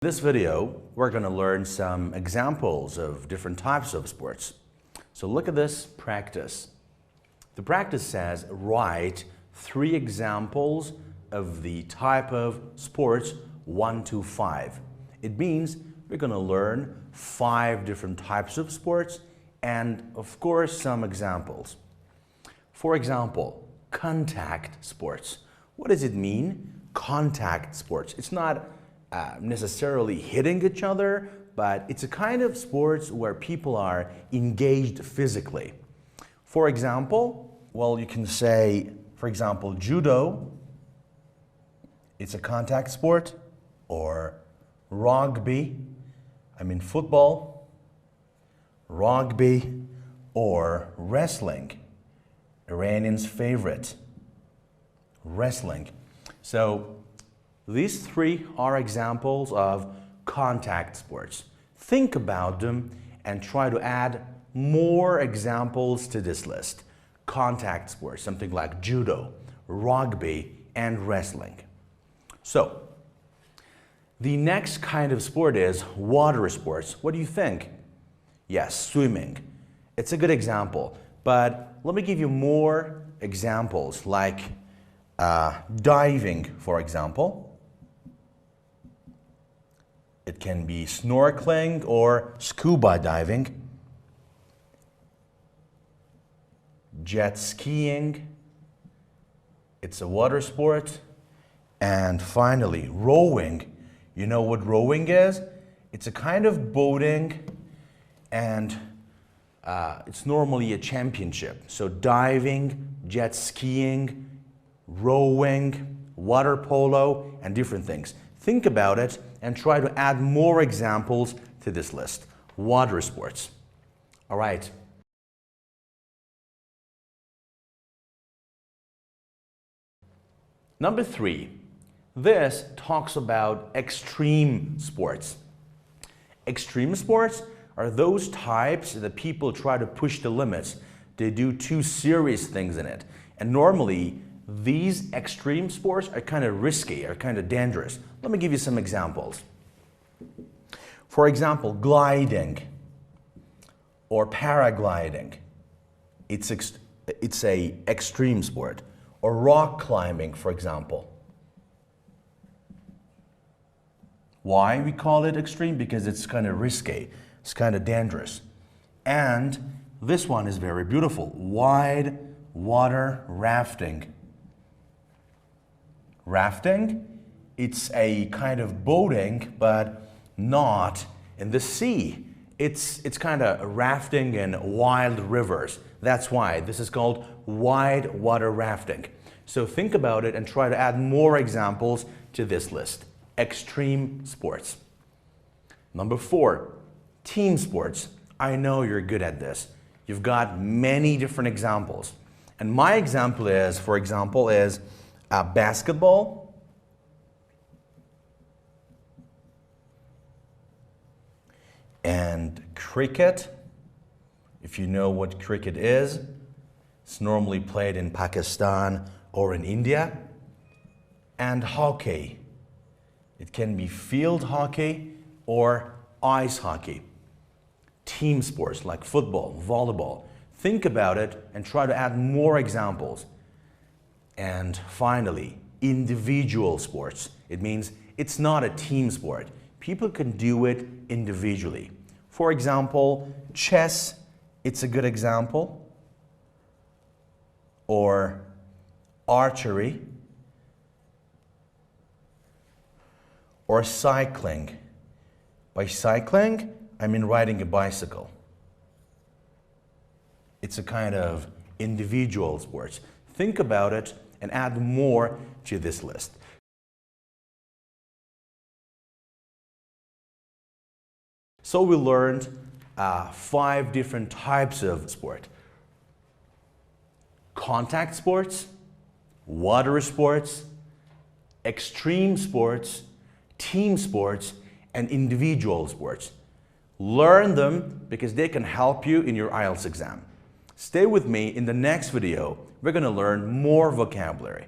In this video, we're going to learn some examples of different types of sports. So look at this practice. The practice says write 3 examples of the type of sports 1 to 5. It means we're going to learn 5 different types of sports and, of course, some examples. For example, contact sports. What does it mean? Contact sports. It's not necessarily hitting each other, but it's a kind of sports where people are engaged physically. For example, well, you can say, for example, judo, it's a contact sport, or rugby, football, rugby, or wrestling, Iranians' favorite, wrestling. So these 3 are examples of contact sports. Think about them and try to add more examples to this list. Contact sports, something like judo, rugby, and wrestling. So, the next kind of sport is water sports. What do you think? Yes, swimming. It's a good example, but let me give you more examples like diving, for example. It can be snorkeling or scuba diving, jet skiing, it's a water sport, and finally rowing. You know what rowing is? It's a kind of boating, and it's normally a championship. So diving, jet skiing, rowing, water polo, and different things. Think about it and try to add more examples to this list. Water sports. All right. Number 3. This talks about extreme sports. Extreme sports are those types that people try to push the limits. They do too serious things in it. And normally, these extreme sports are kind of risky, are kind of dangerous. Let me give you some examples. For example, gliding or paragliding. It's a extreme sport. Or rock climbing, for example. Why we call it extreme? Because it's kind of risky. It's kind of dangerous. And this one is very beautiful. Wide water rafting. Rafting, it's a kind of boating, but not in the sea. It's kind of rafting in wild rivers. That's why this is called wide water rafting. So think about it and try to add more examples to this list. Extreme sports. Number 4, team sports. I know you're good at this. You've got many different examples. And my example is, for example, is basketball, and cricket. If you know what cricket is, it's normally played in Pakistan or in India. And hockey. It can be field hockey or ice hockey. Team sports like football, volleyball. Think about it and try to add more examples. And finally, individual sports. It means it's not a team sport. People can do it individually. For example, chess, it's a good example. Or archery. Or cycling. By cycling, I mean riding a bicycle. It's a kind of individual sports. Think about it and add more to this list. So we learned 5 different types of sport. Contact sports, water sports, extreme sports, team sports, and individual sports. Learn them because they can help you in your IELTS exam. Stay with me. In the next video, we're going to learn more vocabulary.